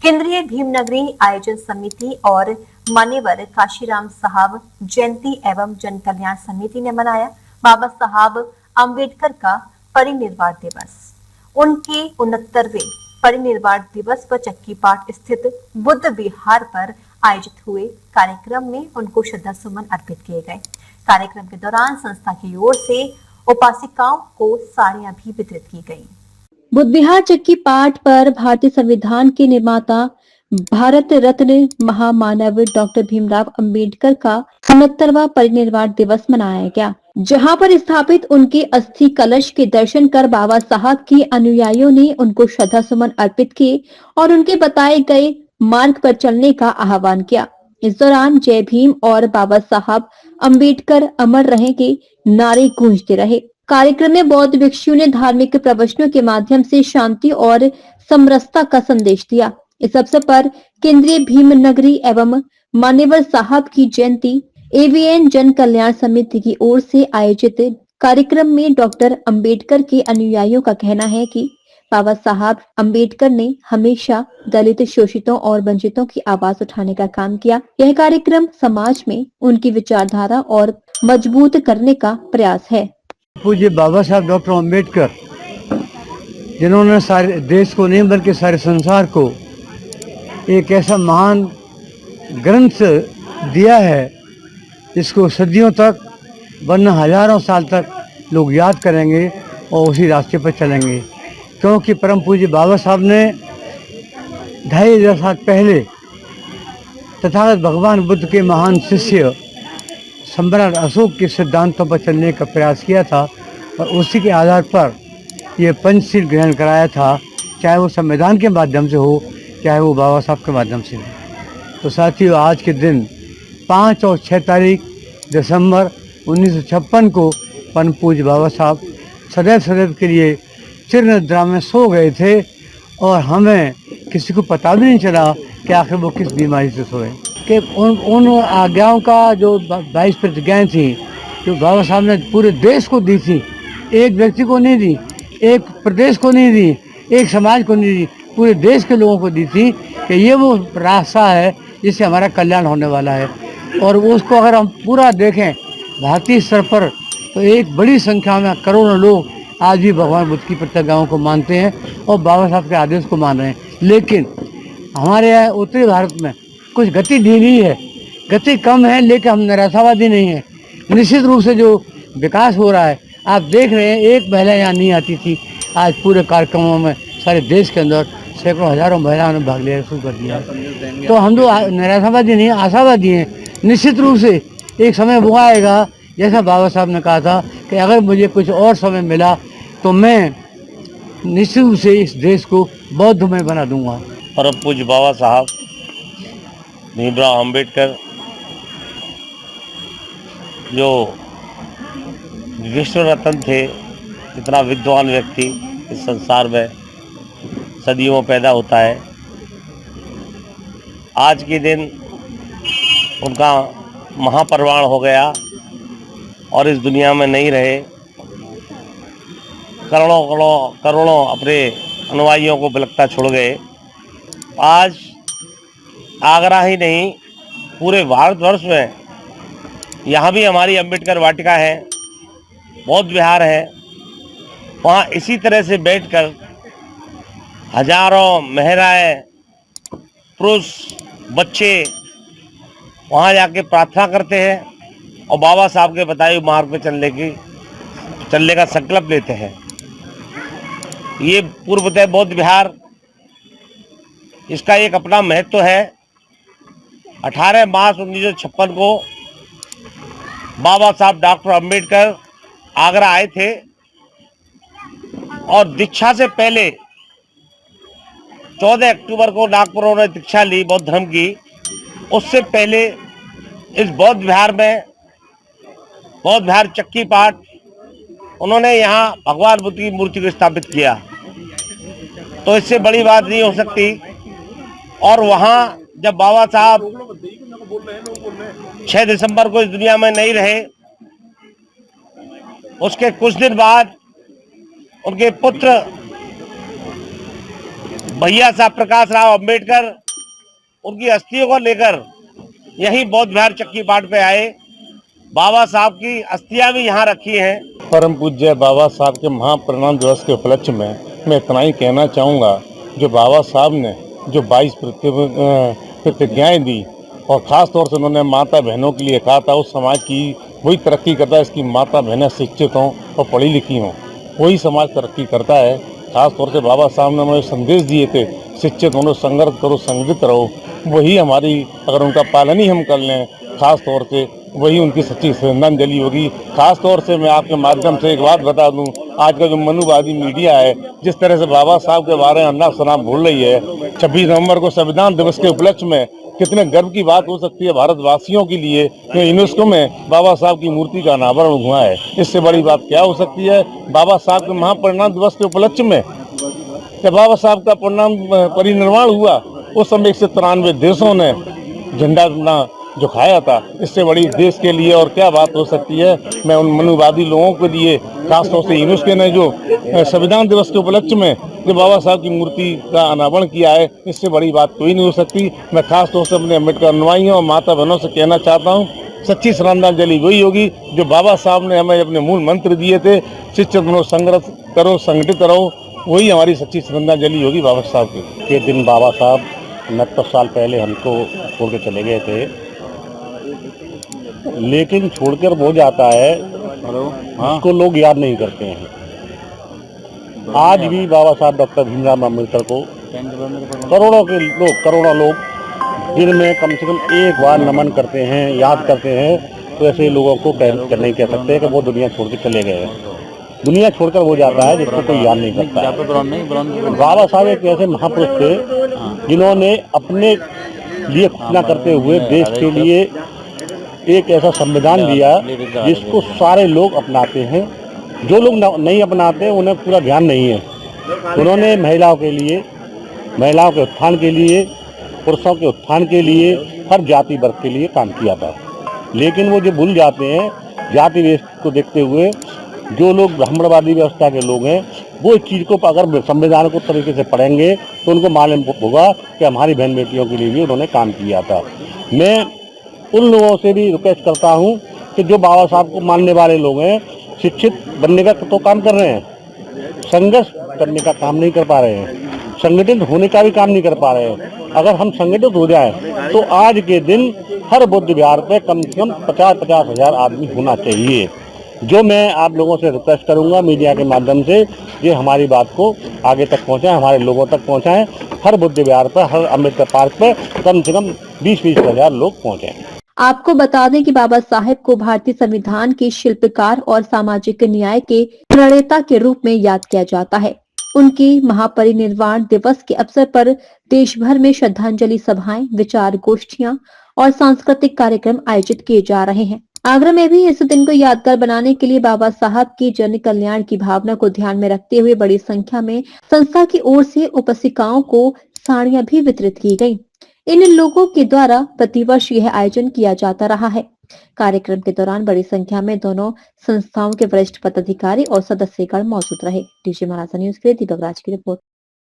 केंद्रीय भीमनगरी आयोजन समिति और मान्यवर काशीराम साहब जयंती एवं जन कल्याण समिति ने मनाया बाबा साहब अम्बेडकर का परिनिर्वाण दिवस। उनके 69वें परिनिर्वाण दिवस पर चक्कीपाट स्थित बुद्ध विहार पर आयोजित हुए कार्यक्रम में उनको श्रद्धा सुमन अर्पित किए गए। कार्यक्रम के दौरान संस्था की ओर से उपासिकाओं को साड़ियां भी वितरित की गयी। बुद्ध विहार चक्की पाठ पर भारतीय संविधान के निर्माता भारत रत्न महामानव डॉक्टर भीमराव अंबेडकर का 69वां परिनिर्वाण दिवस मनाया गया, जहां पर स्थापित उनके अस्थि कलश के दर्शन कर बाबा साहब के अनुयायियों ने उनको श्रद्धा सुमन अर्पित किए और उनके बताए गए मार्ग पर चलने का आह्वान किया। इस दौरान जय भीम और बाबा साहब अंबेडकर अमर रहे के नारे गूंजते रहे। कार्यक्रम में बौद्ध भिक्षुओं ने धार्मिक प्रवचनों के माध्यम से शांति और समरसता का संदेश दिया। इस अवसर पर केंद्रीय भीमनगरी एवं मान्यवर साहब की जयंती एवीएन जन कल्याण समिति की ओर से आयोजित कार्यक्रम में डॉक्टर अंबेडकर के अनुयायियों का कहना है कि बाबा साहब अंबेडकर ने हमेशा दलित, शोषितों और वंचितों की आवाज उठाने का काम किया। यह कार्यक्रम समाज में उनकी विचारधारा और मजबूत करने का प्रयास है। पूज्य बाबा साहब डॉक्टर अंबेडकर, जिन्होंने सारे देश को नहीं बल्कि सारे संसार को एक ऐसा महान ग्रंथ दिया है जिसको सदियों तक वरना हजारों साल तक लोग याद करेंगे और उसी रास्ते पर चलेंगे, क्योंकि परम पूज्य बाबा साहब ने 2500 साल पहले तथागत भगवान बुद्ध के महान शिष्य सम्राट अशोक के सिद्धांतों पर चलने का प्रयास किया था और उसी के आधार पर ये पंचशील ग्रहण कराया था, चाहे वो संविधान के माध्यम से हो, चाहे वो बाबा साहब के माध्यम से हो। तो साथियों, आज के दिन 5 और 6 तारीख दिसंबर 1956 को परम पूज्य बाबा साहब सदैव सदैव के लिए चिरनिद्रा में सो गए थे और हमें किसी को पता भी नहीं चला कि आखिर वो किस बीमारी से सोए। कि उन आज्ञाओं का जो 22 प्रतिज्ञाएँ थी जो बाबा साहब ने पूरे देश को दी थी, एक व्यक्ति को नहीं दी, एक प्रदेश को नहीं दी, एक समाज को नहीं दी, पूरे देश के लोगों को दी थी कि ये वो रास्ता है जिससे हमारा कल्याण होने वाला है। और उसको अगर हम पूरा देखें भारतीय स्तर पर तो एक बड़ी संख्या में करोड़ों लोग आज भी भगवान बुद्ध की प्रतिज्ञाओं को मानते हैं और बाबा साहब के आदेश को मान रहे हैं। लेकिन हमारे यहाँ उत्तरी भारत में कुछ गति ढीली है, गति कम है, लेकिन हम निराशावादी नहीं है। निश्चित रूप से जो विकास हो रहा है, आप देख रहे हैं, एक महिला यहाँ नहीं आती थी, आज पूरे कार्यक्रमों में सारे देश के अंदर सैकड़ों हजारों महिलाओं ने भाग लिया, शुरू कर दिया। तो हम लोग निराशावादी नहीं, आशावादी हैं। निश्चित रूप से एक समय वो आएगा, जैसा बाबा साहब ने कहा था कि अगर मुझे कुछ और समय मिला तो मैं निश्चित रूप से इस देश को बौद्धमय बना दूंगा। परम पूज्य बाबा साहब भीमराव अंबेडकर जो विश्व रत्न थे, इतना विद्वान व्यक्ति इस संसार में सदियों में पैदा होता है। आज के दिन उनका महापरिनिर्वाण हो गया और इस दुनिया में नहीं रहे। करोड़ों अपने अनुयायियों को बिलखता छोड़ गए। आज आगरा ही नहीं, पूरे भारतवर्ष में यहाँ भी हमारी अंबेडकर वाटिका है, बौद्ध विहार है। वहाँ इसी तरह से बैठकर हजारों महिलाएं, पुरुष, बच्चे वहाँ जाके प्रार्थना करते हैं और बाबा साहब के बताए हुए मार्ग पे चलने का संकल्प लेते हैं। ये पूर्वतः बौद्ध विहार, इसका एक अपना महत्व है। 18 मार्च 1956 को बाबा साहब डॉक्टर अंबेडकर आगरा आए थे और दीक्षा से पहले 14 अक्टूबर को नागपुर उन्होंने दीक्षा ली बौद्ध धर्म की। उससे पहले इस बौद्ध विहार चक्की पाठ उन्होंने यहाँ भगवान बुद्ध की मूर्ति को स्थापित किया। तो इससे बड़ी बात नहीं हो सकती। और वहाँ जब बाबा साहब 6 दिसंबर को इस दुनिया में नहीं रहे, उसके कुछ दिन बाद उनके पुत्र भैया साहब प्रकाश राव अंबेडकर उनकी अस्थियों को लेकर यही बौद्ध विहार चक्की पाठ पे आए। बाबा साहब की अस्थियां भी यहाँ रखी हैं। परम पूज्य बाबा साहब के महापरिनिर्वाण दिवस के उपलक्ष्य में मैं इतना ही कहना चाहूँगा, जो बाबा साहब ने जो 22 प्रतिज्ञाएं दी और ख़ास तौर से उन्होंने माता बहनों के लिए कहा था, उस समाज की वही तरक्की करता है इसकी माता बहनें शिक्षित हों और पढ़ी लिखी हों, वही समाज तरक्की करता है। खास तौर से बाबा साहब ने हमें संदेश दिए थे, शिक्षित होने, संघर्ष करो, संगठित रहो, वही हमारी अगर उनका पालन ही हम कर लें, खास तौर से वही उनकी सच्ची श्रद्धांजलि होगी। खास तौर से मैं आपके माध्यम से एक बात बता दूं, आज का जो मनुवादी मीडिया है जिस तरह से बाबा साहब के बारे में अन्ना शनाप भूल रही है, 26 नवंबर को संविधान दिवस के उपलक्ष्य में कितने गर्व की बात हो सकती है भारतवासियों के लिए कि यूनेस्को में बाबा साहब की मूर्ति का अनावरण हुआ है। इससे बड़ी बात क्या हो सकती है। बाबा साहब के महापरिनिर्वाण दिवस के उपलक्ष्य में जब बाबा साहब का परिनिर्वाण हुआ, उस समय 193 देशों ने झंडा अपना झुकाया था। इससे बड़ी देश के लिए और क्या बात हो सकती है। मैं उन मनुवादी लोगों के लिए, खासतौर से यूनेस्को ने जो संविधान दिवस के उपलक्ष्य में जो बाबा साहब की मूर्ति का अनावरण किया है, इससे बड़ी बात कोई नहीं हो सकती। मैं खासतौर से अपने अम्बेडकर अनुयायियों और माता बहनों से कहना चाहता हूँ, सच्ची श्रद्धांजलि वही होगी जो बाबा साहब ने हमें अपने मूल मंत्र दिए थे, शिक्षित बनो, संघर्ष करो, संगठित रहो, वही हमारी सच्ची श्रद्धांजलि होगी बाबा साहब के दिन। बाबा साहब 69 साल पहले हमको छोड़ के चले गए थे, लेकिन छोड़कर वो जाता है उसको लोग याद नहीं करते हैं। आज भी बाबा साहब डॉक्टर भीमराव अम्बेडकर को करोड़ों लोग दिन में कम से कम एक बार नमन करते हैं, याद करते हैं। तो ऐसे लोगों को नहीं कह सकते कि वो दुनिया छोड़ के चले गए हैं। दुनिया छोड़कर वो जाता है जिसको कोई याद नहीं करता है। बाबा साहब एक ऐसे महापुरुष थे जिन्होंने अपने लिए कुछ न करते हुए देश के लिए एक ऐसा संविधान दिया जिसको सारे लोग अपनाते हैं। जो लोग नहीं अपनाते उन्हें पूरा ध्यान नहीं है। उन्होंने महिलाओं के लिए, महिलाओं के उत्थान के लिए, पुरुषों के उत्थान के लिए, हर जाति वर्ग के लिए काम किया था। लेकिन वो जो भूल जाते हैं, जाति व्यवस्था को देखते हुए जो लोग ब्राह्मणवादी व्यवस्था के लोग हैं, वो इस चीज़ को अगर संविधान को तरीके से पढ़ेंगे तो उनको मालूम होगा कि हमारी बहन बेटियों के लिए भी उन्होंने काम किया था। मैं उन लोगों से भी रिक्वेस्ट करता हूं कि जो बाबा साहब को मानने वाले लोग हैं, शिक्षित बनने का तो काम कर रहे हैं, संघर्ष करने का काम नहीं कर पा रहे हैं, संगठित होने का भी काम नहीं कर पा रहे हैं। अगर हम संगठित हो जाएं तो आज के दिन हर बुद्ध विहार पे कम से कम 50-50 हज़ार आदमी होना चाहिए। जो मैं आप लोगों से रिक्वेस्ट करूंगा मीडिया के माध्यम से, ये हमारी बात को आगे तक पहुंचाएं, हमारे लोगों तक पहुंचाएं। हर बुद्ध विहार पर, हर अम्बेडकर पार्क पर कम से कम 20-20 हज़ार लोग पहुंचे। आपको बता दें कि बाबा साहेब को भारतीय संविधान के शिल्पकार और सामाजिक न्याय के प्रणेता के रूप में याद किया जाता है। उनकी महापरिनिर्वाण दिवस के अवसर पर देश भर में श्रद्धांजलि सभाएं, विचार गोष्ठियां और सांस्कृतिक कार्यक्रम आयोजित किए जा रहे हैं। आगरा में भी इस दिन को यादगार बनाने के लिए बाबा साहब की जन कल्याण की भावना को ध्यान में रखते हुए बड़ी संख्या में संस्था की ओर से उपासिकाओं को साड़ियां भी वितरित की गयी। इन लोगों के द्वारा प्रतिवर्ष यह आयोजन किया जाता रहा है। कार्यक्रम के दौरान बड़ी संख्या में दोनों संस्थाओं के वरिष्ठ पदाधिकारी और सदस्यगण मौजूद रहे। डीजे महाराजा न्यूज के लिए दीपक राज की रिपोर्ट।